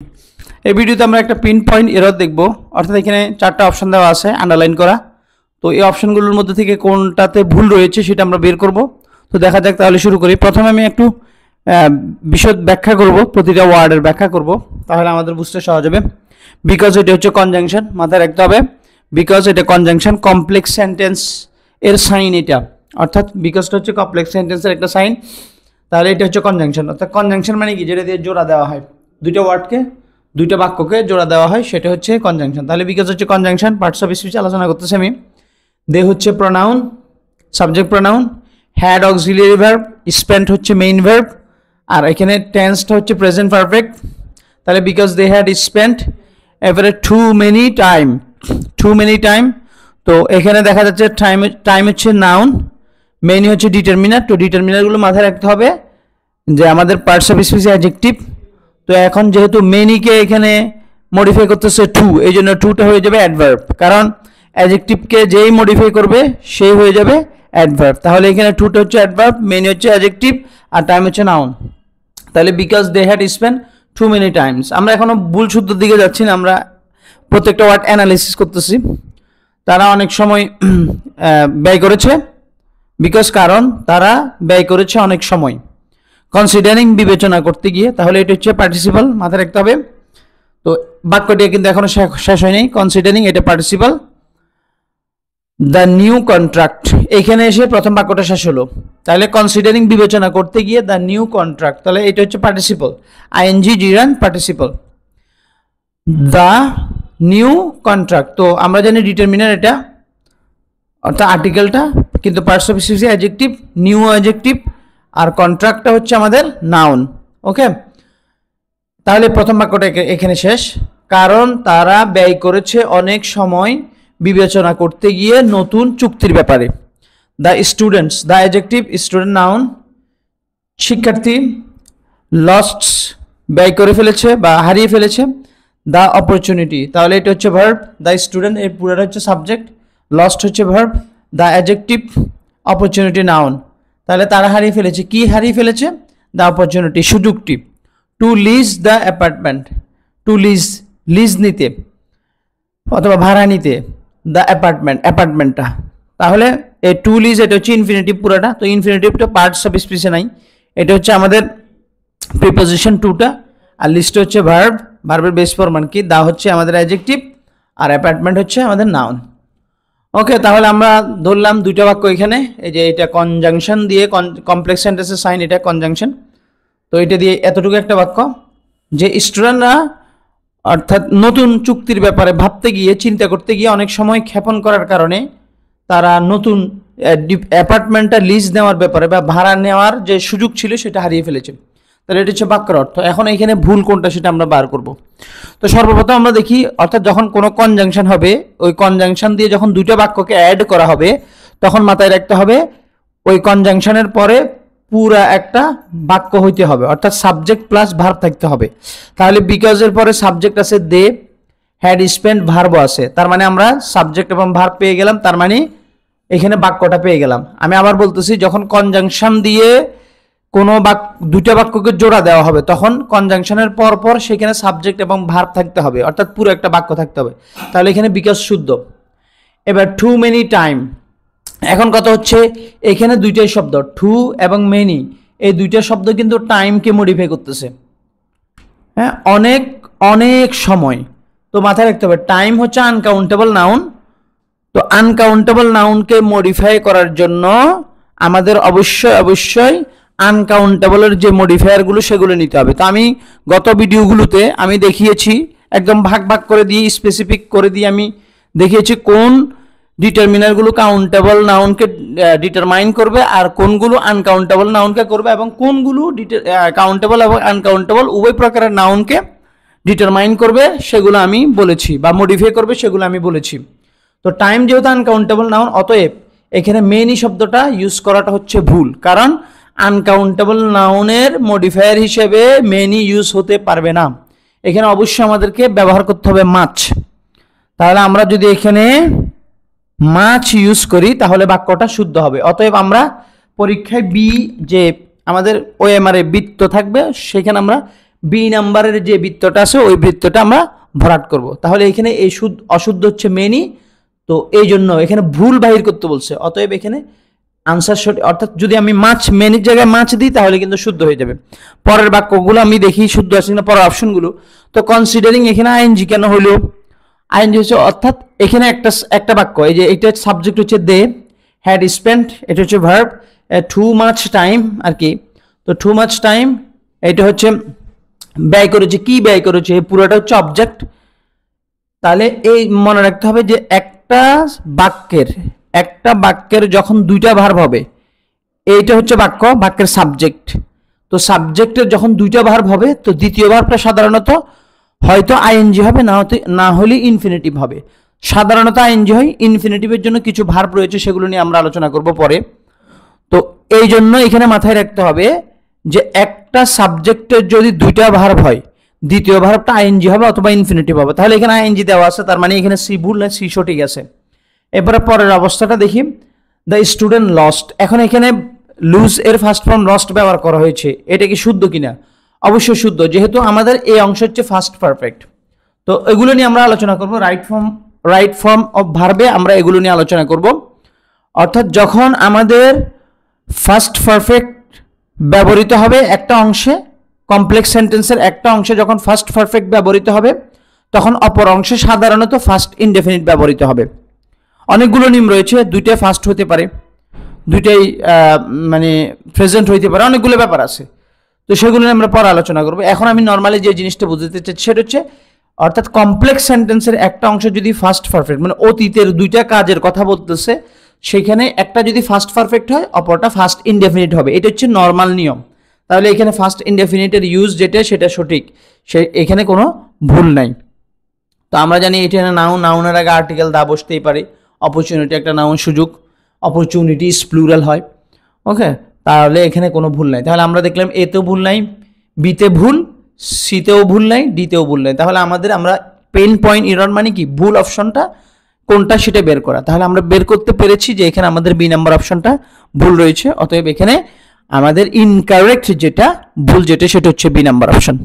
এই ভিডিওতে আমরা একটা পিন পয়েন্ট এরর দেখব, অর্থাৎ এখানে চারটা অপশন দেওয়া আছে আন্ডারলাইন করা। তো এই অপশনগুলোর মধ্যে থেকে কোনটাতে ভুল রয়েছে সেটা আমরা বের করব। তো দেখা যাক, তাহলে শুরু করি। প্রথমে আমি একটু বিশদ ব্যাখ্যা করব, প্রতিটা ওয়ার্ডের ব্যাখ্যা করব, তাহলে আমাদের বুঝতে সহজ হবে। বিকজ এটা হচ্ছে কনজাংশন, মাথায় রাখতে হবে। বিকজ এটা কনজাংশন, কমপ্লেক্স সেন্টেন্স এর সাইন এটা, অর্থাৎ বিকজটা হচ্ছে কমপ্লেক্স সেন্টেন্সের একটা সাইন, তাহলে এটা হচ্ছে কনজাংশন। অর্থাৎ কনজাংশন মানে কি, যেটা দিয়ে জোড়া দেওয়া হয়, দুইটা ওয়ার্ডকে, দুইটা বাক্যকে জোড়া দেওয়া হয়, সেটা হচ্ছে কনজাংশন। তাহলে বিকজ হচ্ছে কনজাংশন। পার্টস অফ স্পিচ আলোচনা করতেছি আমি। দে হচ্ছে pronoun, subject pronoun, had auxiliary verb, spent হচ্ছে মেইন ভার্ব, আর এখানে টেন্সটা হচ্ছে প্রেজেন্ট পারফেক্ট। তাহলে বিকজ দে হ্যাড স্পেন্ট এবারে টু মেনি টাইম। তো এখানে দেখা যাচ্ছে টাইম হচ্ছে নাউন, মেনি হচ্ছে ডিটারমিনার। তো ডিটারমিনারগুলো মাথায় রাখতে হবে যে আমাদের পার্টস অফ স্পিচ অ্যাডজেক্টিভ। তো এখন যেহেতু মেনিকে এখানে মডিফাই করতেছে টু, এই জন্য টুটা হয়ে যাবে অ্যাডভার্ব, কারণ অ্যাডজেক্টিভকে যেই মডিফাই করবে সেই হয়ে যাবে অ্যাডভার্ব। তাহলে এখানে টুটা হচ্ছে অ্যাডভার্ব, মেনি হচ্ছে অ্যাডজেক্টিভ, আর টাইম হচ্ছে নাউন। তাহলে because they had spent too many times. আমরা এখনো ভুল সূত্রের দিকে যাচ্ছি না, আমরা প্রত্যেকটা ওয়ার্ড অ্যানালিসিস করতেছি। তারা অনেক সময় ব্যয় করেছে, বিকজ কারণ তারা ব্যয় করেছে অনেক সময়। কনসিডারিং বিবেচনা করতে গিয়ে, তাহলে এটা হচ্ছে পার্টিসিপাল, মাথায় রাখতে হবে। তো বাক্যটি কিন্তু এখনো শেষ হয়নি। কনসিডারিং এটা পার্টিসিপাল। দ্য নিউ কন্ট্রাক্ট, এখানে এসে প্রথম বাক্যটা শেষ হলো। তাহলে কনসিডারিং বিবেচনা করতে গিয়ে দ্য নিউ কন্ট্রাক্ট, তাহলে এটা হচ্ছে participle, ING gerund participle. The new contract, তো আমরা জানি ডিটারমিনার এটা, অর্থাৎ আর্টিকেলটা, কিন্তু parts of speech adjective, new adjective, আর কন্ট্রাক্টটা হচ্ছে আমাদের নাউন। ওকে, তাহলে প্রথম বাক্যটা এখানে শেষ। কারণ তারা ব্যয় করেছে অনেক সময় বিবেচনা করতে গিয়ে নতুন চুক্তির ব্যাপারে। The students, the adjective, student noun. শিক্ষার্থী, লস্টস ব্যয় করে ফেলেছে বা হারিয়ে ফেলেছে। দ্য অপরচুনিটি, তাহলে এটা হচ্ছে ভার্ব। দ্য স্টুডেন্ট এর পুরোটা হচ্ছে সাবজেক্ট, লস্ট হচ্ছে verb, the adjective, opportunity noun. তাহলে তারা হারিয়ে ফেলেছে, কি হারিয়ে ফেলেছে? দ্য অপরচুনিটি, সুযোগটি। To lease the apartment, to lease, lease নিতে অথবা ভাড়া নিতে, দ্য অ্যাপার্টমেন্টটা। তাহলে এই টু লিজ এটা হচ্ছে ইনফিনিটিভ পুরোটা। তো ইনফিনিটিভটা পার্টস অফ স্পিচে নাই, এটা হচ্ছে আমাদের প্রিপোজিশন টুটা, আর লিস্ট হচ্ছে ভার্ব, ভার্বের বেস ফর্ম মানে কি, দা হচ্ছে আমাদের অ্যাডজেক্টিভ, আর অ্যাপার্টমেন্ট হচ্ছে আমাদের নাউন। ওকে, তাহলে আমরা ধরলাম দুইটা বাক্য এখানে, এই যে এটা কনজাংশন দিয়ে, কমপ্লেক্স সেন্টেন্সের সাইন এটা কনজাংশন। তো এটা দিয়ে এতটুকু একটা বাক্য যে স্টুডেন্টরা অর্থাৎ নতুন চুক্তির ব্যাপারে ভাবতে গিয়ে, চিন্তা করতে গিয়ে অনেক সময় ক্ষেপণ করার কারণে তারা নতুন অ্যাপার্টমেন্টটা লিজ নেওয়ার ব্যাপারে বা ভাড়া নেওয়ার যে সুযোগ ছিল সেটা হারিয়ে ফেলেছে। তাহলে এটা হচ্ছে বাক্যের অর্থ। এখন এখানে ভুল কোনটা সেটা আমরা বার করব। তো সর্বপ্রথম আমরা দেখি, অর্থাৎ যখন কোনো কনজাংশন হবে, ওই কনজাংশন দিয়ে যখন দুইটা বাক্যকে অ্যাড করা হবে, তখন মাথায় রাখতে হবে ওই কনজাংশনের পরে পুরা একটা বাক্য হইতে হবে, অর্থাৎ সাবজেক্ট প্লাস ভার্ব থাকতে হবে। তাহলে বিকজের পরে সাবজেক্ট আছে দে, হ্যাড স্পেন্ট ভার্ব আছে, তার মানে আমরা সাবজেক্ট এবং ভার্ব পেয়ে গেলাম, তার মানে এখানে বাক্যটা পেয়ে গেলাম। আমি আবার বলতেছি, যখন কনজাংশন দিয়ে কোনো দুইটা বাক্যকে জোড়া দেওয়া হবে, তখন কনজাংশনের পর পর সেখানে সাবজেক্ট এবং ভার্ব থাকতে হবে, অর্থাৎ পুরো একটা বাক্য থাকতে হবে। তাহলে এখানে বিকজ শুদ্ধ। এবার টু মেনি টাইম, এখন কথা হচ্ছে এখানে দুইটাই শব্দ, টু এবং মেনি, এই দুইটা শব্দ কিন্তু টাইমকে মডিফাই করতেছে। হ্যাঁ, অনেক অনেক সময়। তো মাথায় রাখতে হবে টাইম হচ্ছে আনকাউন্টেবল নাউন। তো আনকাউন্টেবল নাউনকে মডিফাই করার জন্য আমাদের অবশ্যই আনকাউন্টেবলের যে মডিফায়ারগুলো সেগুলো নিতে হবে। তো আমি গত ভিডিওগুলোতে আমি দেখিয়েছি, একদম ভাগ ভাগ করে দিয়ে, স্পেসিফিক করে দিয়ে আমি দেখিয়েছি কোন ডিটারমিনারগুলো কাউন্টেবল নাউনকে ডিটারমাইন করবে আর কোনগুলো আনকাউন্টেবল নাউনকে করবে, এবং কোনগুলো কাউন্টেবল এবং আনকাউন্টেবল উভয় প্রকারের নাউনকে ডিটারমাইন করবে সেগুলো আমি বলেছি, বা মডিফাই করবে সেগুলো আমি বলেছি। তো টাইম যেহেতু আনকাউন্টেবল নাউন, অতএব এখানে মেনি শব্দটা ইউজ করাটা হচ্ছে ভুল, কারণ আনকাউন্টেবল নাউনের মডিফায়ার হিসেবে মেনি ইউজ হতে পারবে না। এখানে অবশ্যই আমাদেরকে ব্যবহার করতে হবে মাছ। তাহলে আমরা যদি এখানে মাছ ইউজ করি তাহলে বাক্যটা শুদ্ধ হবে। অতএব আমরা পরীক্ষায় বি, যে আমাদের ওএমআর এ বৃত্ত থাকবে, সেখানে আমরা বি নাম্বারের যে বৃত্তটা আছে ওই বৃত্তটা আমরা ভরাট করব। তাহলে এখানে এই অশুদ্ধ হচ্ছে মেনি, তো এই জন্য এখানে ভুল বাহির করতে বলছে, অতএব এখানে আনসার সঠিক, অর্থাৎ যদি আমি মাছ মেনির জায়গায় মাছ দিই তাহলে কিন্তু শুদ্ধ হয়ে যাবে। পরের বাক্যগুলো আমি দেখি শুদ্ধ আছে কিনা, পরের অপশনগুলো। তো কনসিডারিং এখানে আইএনজি কেন হলো, আইএনজি হচ্ছে অর্থাৎ এখানে একটা বাক্য, এই যে এটা সাবজেক্ট হচ্ছে দে হ্যাড স্পেন্ট, এটা হচ্ছে ভার্ব, টু মাচ টাইম আর কি। তো টু মাচ টাইম এটা হচ্ছে ব্যয় করেছে, কি ব্যয় করেছে, পুরোটা হচ্ছে অবজেক্ট। তাহলে এই মনে রাখতে হবে যে একটা বাক্যের যখন দুইটা ভার্ব হবে, এইটা হচ্ছে বাক্যের সাবজেক্ট। তো সাবজেক্টের যখন দুইটা ভার্ব হবে তো দ্বিতীয় ভার্বটা সাধারণত হয়তো আইএনজি হবে, না হলে ইনফিনিটিভ হবে। সাধারণত আইএনজি হয়, ইনফিনিটিভের জন্য কিছু ভার্ব রয়েছে, সেগুলো নিয়ে আমরা আলোচনা করব পরে। তো এই জন্য এখানে মাথায় রাখতে হবে যে একটা সাবজেক্টের যদি দুইটা ভার্ব হয়, দ্বিতীয় ভার্বটা আইএনজি হবে অথবা ইনফিনিটিভ হবে। তাহলে এখানে আইএনজি দেওয়া আছে, তার মানে এখানে সি ভুল না, সি সঠিক আছে। এরপরে পরের অবস্থাটা দেখি, দ্য স্টুডেন্ট লস্ট। এখন এখানে লুজ এর ফার্স্ট ফর্ম লস্ট ব্যবহার করা হয়েছে, এটা কি শুদ্ধ কিনা? অবশ্যই শুদ্ধ, যেহেতু আমাদের এই অংশ হচ্ছে ফার্স্ট পারফেক্ট। তো এগুলো নিয়ে আমরা আলোচনা করব, রাইট ফর্ম অফ ভার্বে আমরা এগুলো নিয়ে আলোচনা করব। অর্থাৎ যখন আমাদের ফার্স্ট পারফেক্ট ব্যবহৃত হবে একটা অংশে, কমপ্লেক্স সেন্টেন্সের একটা অংশে যখন ফার্স্ট পারফেক্ট ব্যবহৃত হবে, তখন অপর অংশে সাধারণত ফার্স্ট ইনডেফিনিট ব্যবহৃত হবে। অনেকগুলো নিয়ম রয়েছে, দুইটাই ফার্স্ট হতে পারে, দুইটাই মানে প্রেজেন্ট হইতে পারে, অনেকগুলো ব্যাপার আছে। তো সেগুলো নিয়ে আমরা পরে আলোচনা করবো। এখন আমি নর্মালি যে জিনিসটা বুঝতে চাচ্ছি সেটা হচ্ছে, অর্থাৎ কমপ্লেক্স সেন্টেন্সের একটা অংশ যদি ফার্স্ট পারফেক্ট মানে অতীতের দুইটা কাজের কথা বলতেছে, সেখানে একটা যদি ফার্স্ট পারফেক্ট হয় অপরটা ফার্স্ট ইনডেফিনিট হবে, এটা হচ্ছে নর্মাল নিয়ম। তাহলে এখানে ফার্স্ট ইনডেফিনিটের ইউজ যেটা সেটা সঠিক, এখানে কোনো ভুল নাই। তো আমরা জানি এটা নাউনের আগে আর্টিকেল দা বসতেই পারে, অপরচুনিটি একটা নাউন, সুযোগ, অপরচুনিটিস প্লুরাল হয়। ওকে, তাহলে এখানে কোনো ভুল নাই। তাহলে আমরা দেখলাম এতেও ভুল নাই, বিতে ভুল, সিতেও ভুল নাই, ডিতেও ভুল নাই। তাহলে আমরা পেন পয়েন্ট এরর মানে কি, ভুল অপশনটা কোনটা সেটা বের করা। তাহলে আমরা বের করতে পেরেছি যে এখানে আমাদের বি নাম্বার অপশনটা ভুল রয়েছে, অতএব এখানে আমাদের ইনকারেক্ট যেটা, ভুল যেটা, সেটা হচ্ছে বি নাম্বার অপশন।